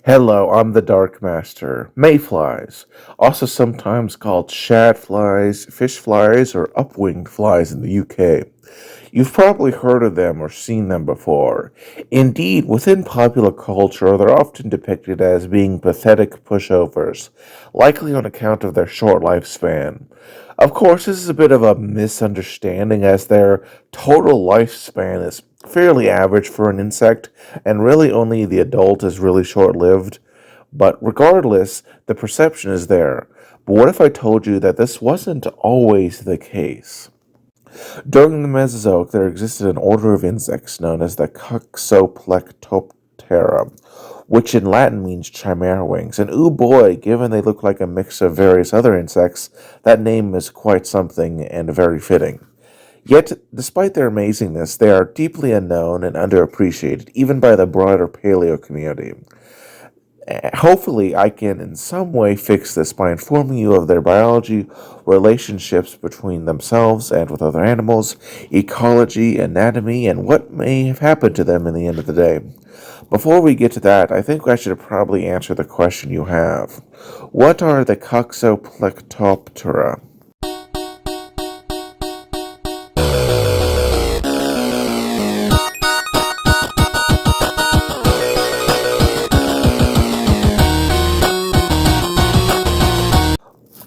Hello, I'm the Dark Master. Mayflies, also sometimes called shadflies, fish flies, or upwinged flies in the UK. You've probably heard of them or seen them before. Indeed, within popular culture, they're often depicted as being pathetic pushovers, likely on account of their short lifespan. Of course, this is a bit of a misunderstanding as their total lifespan is fairly average for an insect, and really only the adult is really short lived. But regardless, the perception is there. But what if I told you that this wasn't always the case? During the Mesozoic, there existed an order of insects known as the Coxoplectoptera, which in Latin means chimera wings. And ooh boy, given they look like a mix of various other insects, that name is quite something and very fitting. Yet, despite their amazingness, they are deeply unknown and underappreciated, even by the broader paleo community. Hopefully, I can in some way fix this by informing you of their biology, relationships between themselves and with other animals, ecology, anatomy, and what may have happened to them in the end of the day. Before we get to that, I think I should probably answer the question you have. What are the Coxoplectoptera?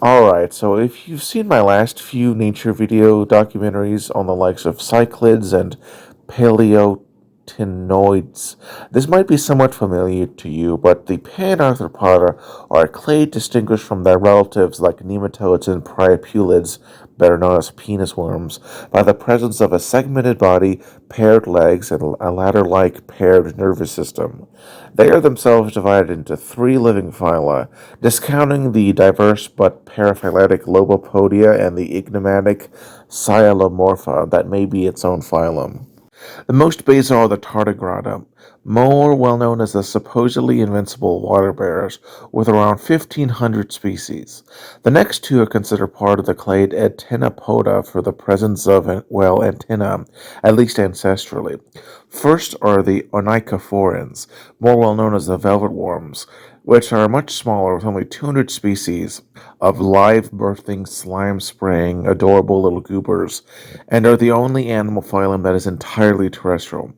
Alright, so if you've seen my last few nature video documentaries on the likes of cichlids and paleontinoids, this might be somewhat familiar to you, but the panarthropoda are a clade distinguished from their relatives like nematodes and priapulids, better known as penis worms, by the presence of a segmented body, paired legs, and a ladder-like paired nervous system. They are themselves divided into three living phyla, discounting the diverse but paraphyletic Lobopodia and the enigmatic Sialomorpha that may be its own phylum. The most basal are the tardigrada, more well known as the supposedly invincible water bears, with around 1,500 species. The next two are considered part of the clade Antennapoda for the presence of, antenna, at least ancestrally. First are the Onychophorans, more well known as the velvet worms, which are much smaller with only 200 species of live birthing, slime spraying, adorable little goobers, and are the only animal phylum that is entirely terrestrial.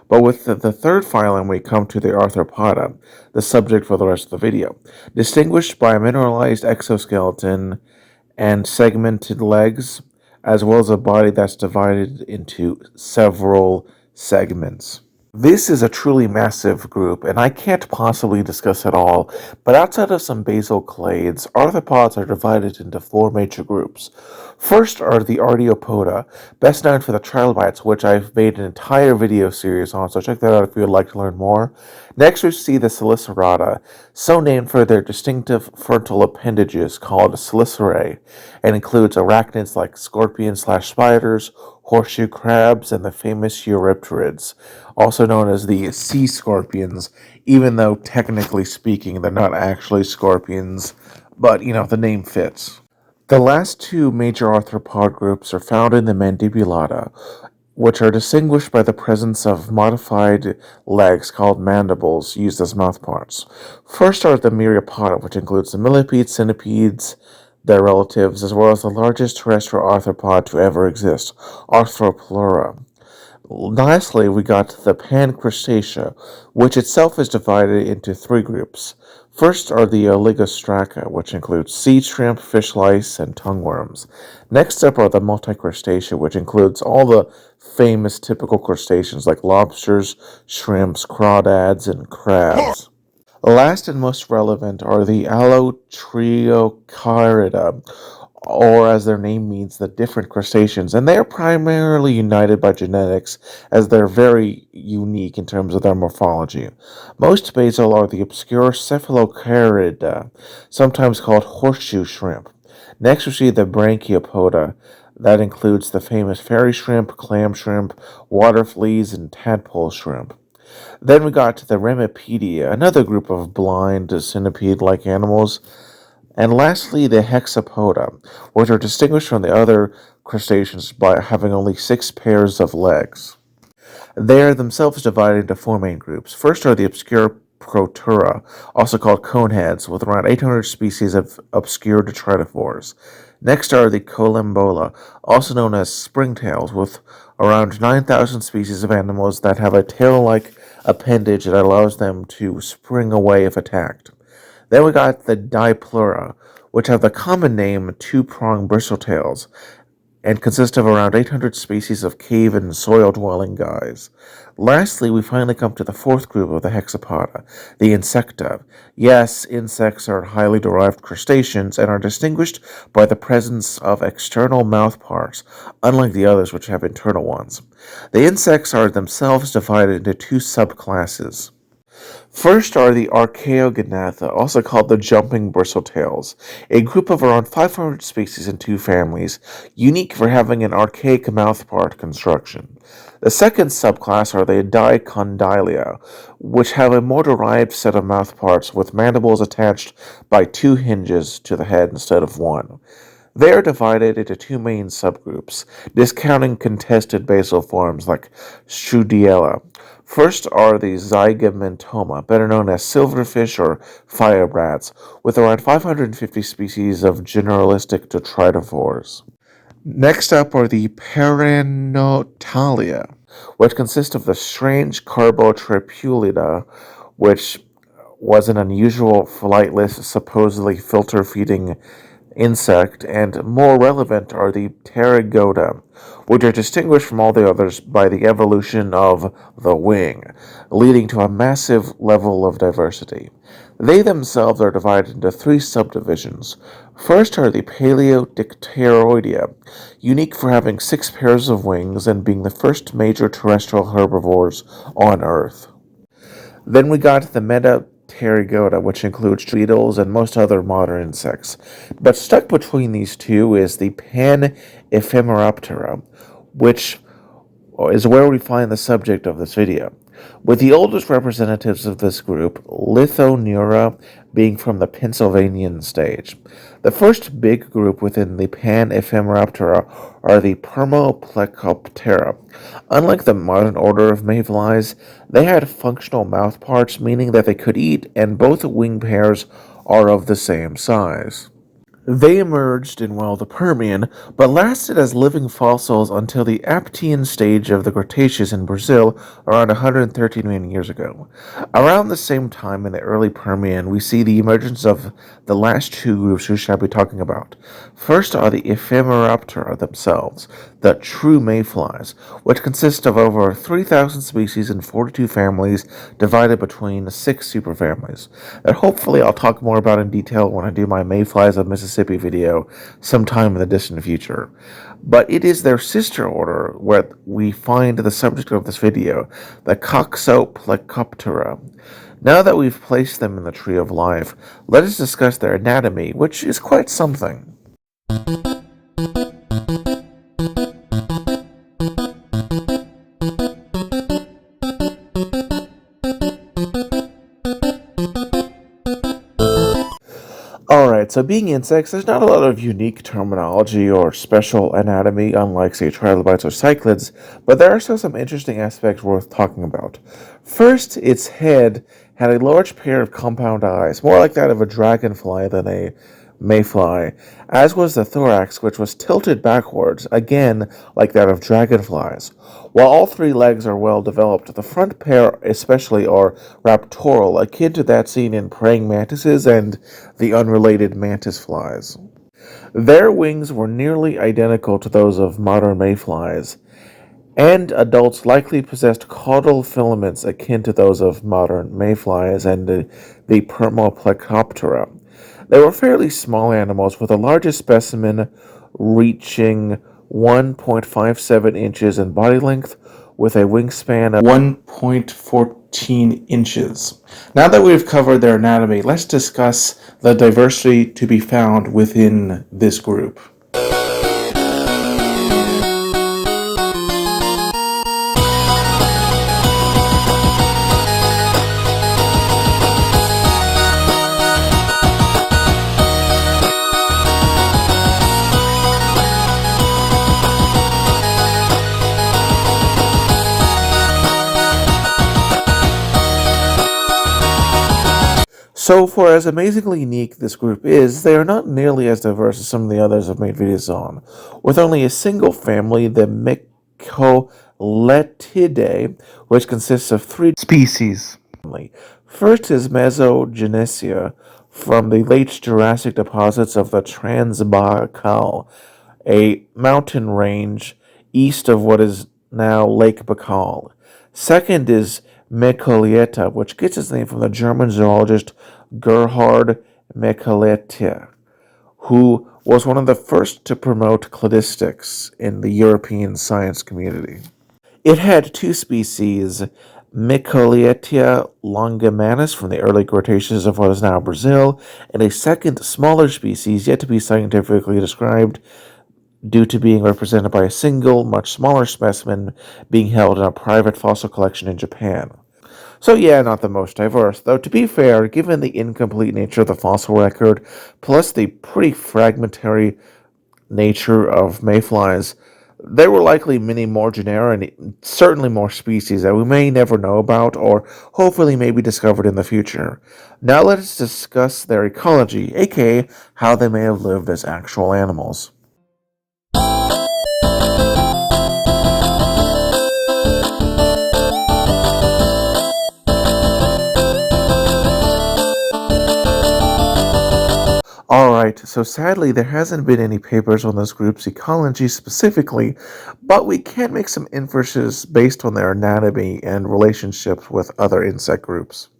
But with the third phylum, we come to the arthropoda, the subject for the rest of the video, distinguished by a mineralized exoskeleton and segmented legs, as well as a body that's divided into several segments. This is a truly massive group, and I can't possibly discuss it all, but outside of some basal clades, arthropods are divided into four major groups. First are the Artiopoda, best known for the trilobites, which I've made an entire video series on, so check that out if you would like to learn more. Next we see the Silicerata, so named for their distinctive frontal appendages called silicerae, and includes arachnids like scorpions/spiders, horseshoe crabs, and the famous Eurypterids, also known as the sea scorpions, even though technically speaking they're not actually scorpions, but the name fits. The last two major arthropod groups are found in the Mandibulata, which are distinguished by the presence of modified legs called mandibles used as mouthparts. First are the Myriapoda, which includes the millipedes, centipedes, their relatives, as well as the largest terrestrial arthropod to ever exist, Arthropleura. Lastly, we got the Pancrustacea, which itself is divided into three groups. First are the Oligostraca, which includes sea shrimp, fish lice, and tongueworms. Next up are the Multicrustacea, which includes all the famous typical crustaceans like lobsters, shrimps, crawdads, and crabs. Last and most relevant are the Allotriocarida, or as their name means, the different crustaceans, and they are primarily united by genetics as they're very unique in terms of their morphology. Most basal are the obscure Cephalocarida, sometimes called horseshoe shrimp. Next we see the Brachiopoda, that includes the famous fairy shrimp, clam shrimp, water fleas, and tadpole shrimp. Then we got to the Remipedia, another group of blind centipede-like animals. And lastly, the Hexapoda, which are distinguished from the other crustaceans by having only 6 pairs of legs. They are themselves divided into four main groups. First are the obscure Coxoplectoptera, also called coneheads, with around 800 species of obscure detritivores. Next are the Collembola, also known as springtails, with around 9,000 species of animals that have a tail-like appendage that allows them to spring away if attacked. Then we got the Dipleura, which have the common name two-pronged bristletales, and consist of around 800 species of cave and soil-dwelling guys. Lastly, we finally come to the fourth group of the hexapoda, the Insecta. Yes, insects are highly derived crustaceans and are distinguished by the presence of external mouth parts, unlike the others which have internal ones. The insects are themselves divided into two subclasses. First are the Archaeogonatha, also called the jumping bristletails, a group of around 500 species in two families, unique for having an archaic mouthpart construction. The second subclass are the Dicondylia, which have a more derived set of mouthparts with mandibles attached by two hinges to the head instead of one. They are divided into two main subgroups, discounting contested basal forms like Strudiella. First are the Zygomentoma, better known as silverfish or firebrats, with around 550 species of generalistic detritivores. Next up are the Perenotalia, which consist of the strange Carbotripulida, which was an unusual flightless, supposedly filter-feeding insect, and more relevant are the Pterygoda, which are distinguished from all the others by the evolution of the wing, leading to a massive level of diversity. They themselves are divided into three subdivisions. First are the Palaeodicteroidea, unique for having 6 pairs of wings and being the first major terrestrial herbivores on Earth. Then we got the Metapterygoda, which includes beetles and most other modern insects. But stuck between these two is the Ephemerida, which is where we find the subject of this video, with the oldest representatives of this group, Lithoneura, being from the Pennsylvanian stage. The first big group within the Pan-Ephemerida are the Coxoplectoptera. Unlike the modern order of Mayflies, they had functional mouthparts, meaning that they could eat, and both wing pairs are of the same size. They emerged in, the Permian, but lasted as living fossils until the Aptian stage of the Cretaceous in Brazil around 113 million years ago. Around the same time in the early Permian, we see the emergence of the last two groups we shall be talking about. First are the Ephemerida themselves, the true mayflies, which consist of over 3,000 species in 42 families divided between 6 superfamilies, that hopefully I'll talk more about in detail when I do my Mayflies of Mississippi video sometime in the distant future. But it is their sister order where we find the subject of this video, the Coxoplectoptera. Now that we've placed them in the tree of life, let us discuss their anatomy, which is quite something. Alright, so being insects, there's not a lot of unique terminology or special anatomy, unlike, say, trilobites or cichlids, but there are still some interesting aspects worth talking about. First, its head had a large pair of compound eyes, more like that of a dragonfly than a mayfly, as was the thorax, which was tilted backwards, again like that of dragonflies. While all 3 legs are well developed, the front pair especially are raptoral, akin to that seen in praying mantises and the unrelated mantis flies. Their wings were nearly identical to those of modern mayflies, and adults likely possessed caudal filaments akin to those of modern mayflies and the Coxoplectoptera. They were fairly small animals, with the largest specimen reaching 1.57 inches in body length, with a wingspan of 1.14 inches. Now that we've covered their anatomy, let's discuss the diversity to be found within this group. So, for as amazingly unique this group is, they are not nearly as diverse as some of the others I've made videos on. With only a single family, the Mycoletidae, which consists of three species. First is Mesogenesia, from the late Jurassic deposits of the Transbaikal, a mountain range east of what is now Lake Baikal. Second is Mycolieta, which gets its name from the German zoologist Gerhard Mycolieta, who was one of the first to promote cladistics in the European science community. It had two species, Mycolieta longimanus from the early Cretaceous of what is now Brazil, and a second, smaller species yet to be scientifically described due to being represented by a single, much smaller specimen being held in a private fossil collection in Japan. So yeah, not the most diverse, though to be fair, given the incomplete nature of the fossil record, plus the pretty fragmentary nature of mayflies, there were likely many more genera and certainly more species that we may never know about or hopefully may be discovered in the future. Now let us discuss their ecology, aka how they may have lived as actual animals. Alright, so sadly there hasn't been any papers on this group's ecology specifically, but we can make some inferences based on their anatomy and relationships with other insect groups.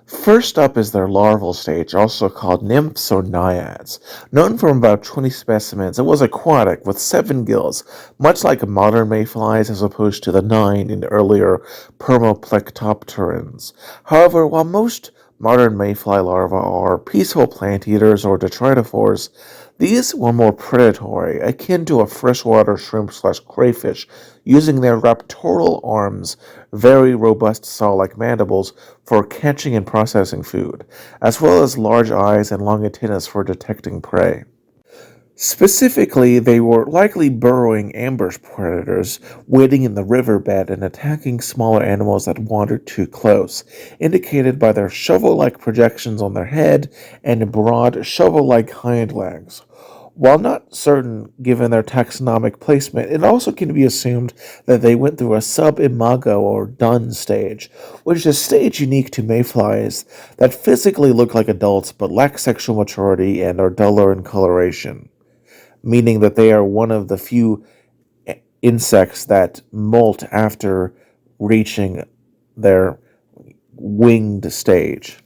First up is their larval stage, also called nymphs or naiads. Known from about 20 specimens, it was aquatic with 7 gills, much like modern mayflies as opposed to the 9 in earlier Coxoplectopterans. However, while most modern mayfly larvae are peaceful plant eaters or detritivores, these were more predatory, akin to a freshwater shrimp/crayfish, using their raptorial arms, very robust saw-like mandibles, for catching and processing food, as well as large eyes and long antennas for detecting prey. Specifically, they were likely burrowing ambush predators, wading in the riverbed and attacking smaller animals that wandered too close, indicated by their shovel-like projections on their head and broad shovel-like hind legs. While not certain given their taxonomic placement, it also can be assumed that they went through a sub-imago or dun stage, which is a stage unique to mayflies that physically look like adults but lack sexual maturity and are duller in coloration, meaning that they are one of the few insects that molt after reaching their winged stage.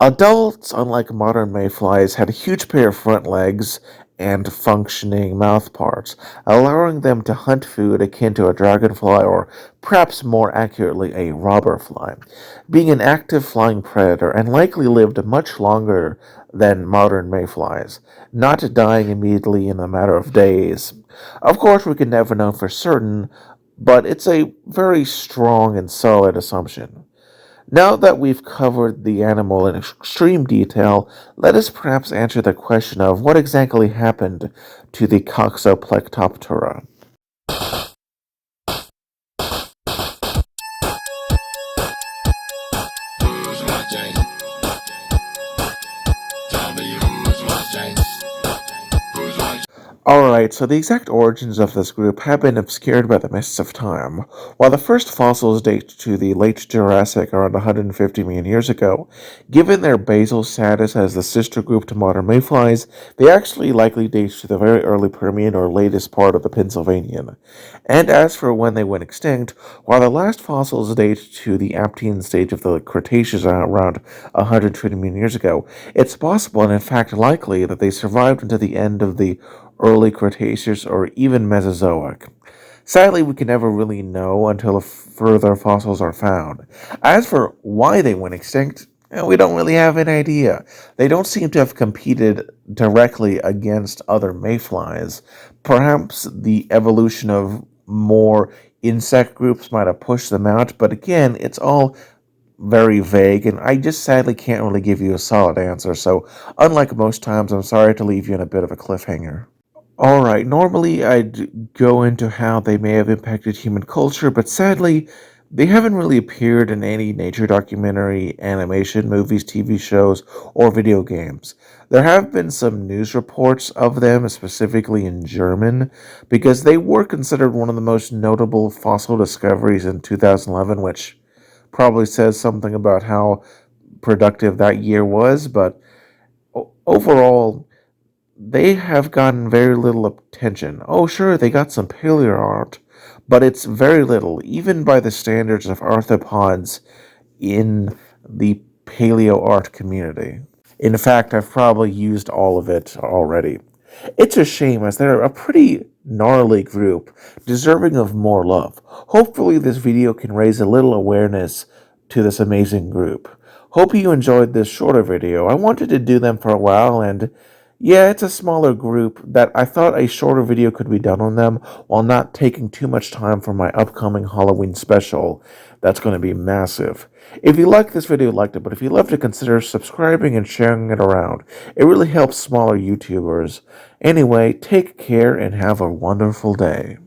Adults, unlike modern mayflies, had a huge pair of front legs and functioning mouth parts, allowing them to hunt food akin to a dragonfly or perhaps more accurately a robber fly, being an active flying predator and likely lived much longer than modern mayflies, not dying immediately in a matter of days. Of course, we can never know for certain, but it's a very strong and solid assumption. Now that we've covered the animal in extreme detail, let us perhaps answer the question of what exactly happened to the Coxoplectoptera. Who's watching? Tell me who's watching? Who's watching? Alright, so the exact origins of this group have been obscured by the mists of time. While the first fossils date to the late Jurassic around 150 million years ago, given their basal status as the sister group to modern mayflies, they actually likely date to the very early Permian or latest part of the Pennsylvanian. And as for when they went extinct, while the last fossils date to the Aptian stage of the Cretaceous around 120 million years ago, it's possible and in fact likely that they survived until the end of the early Cretaceous or even Mesozoic. Sadly, we can never really know until further fossils are found. As for why they went extinct, we don't really have an idea. They don't seem to have competed directly against other mayflies. Perhaps the evolution of more insect groups might have pushed them out, but again, it's all very vague, and I just sadly can't really give you a solid answer, so unlike most times, I'm sorry to leave you in a bit of a cliffhanger. Alright, normally I'd go into how they may have impacted human culture, but sadly, They haven't really appeared in any nature documentary, animation, movies, TV shows, or video games. There have been some news reports of them, specifically in German, because they were considered one of the most notable fossil discoveries in 2011, which probably says something about how productive that year was, but overall, they have gotten very little attention. Oh, sure, they got some paleo art, but it's very little, even by the standards of arthropods in the paleo art community. In fact, I've probably used all of it already. It's a shame, as they're a pretty gnarly group, deserving of more love. Hopefully, this video can raise a little awareness to this amazing group. Hope you enjoyed this shorter video. I wanted to do them for a while, and yeah, it's a smaller group that I thought a shorter video could be done on them while not taking too much time for my upcoming Halloween special. That's going to be massive. If you like this video, liked it, but if you love to consider subscribing and sharing it around. It really helps smaller YouTubers. Anyway, take care and have a wonderful day.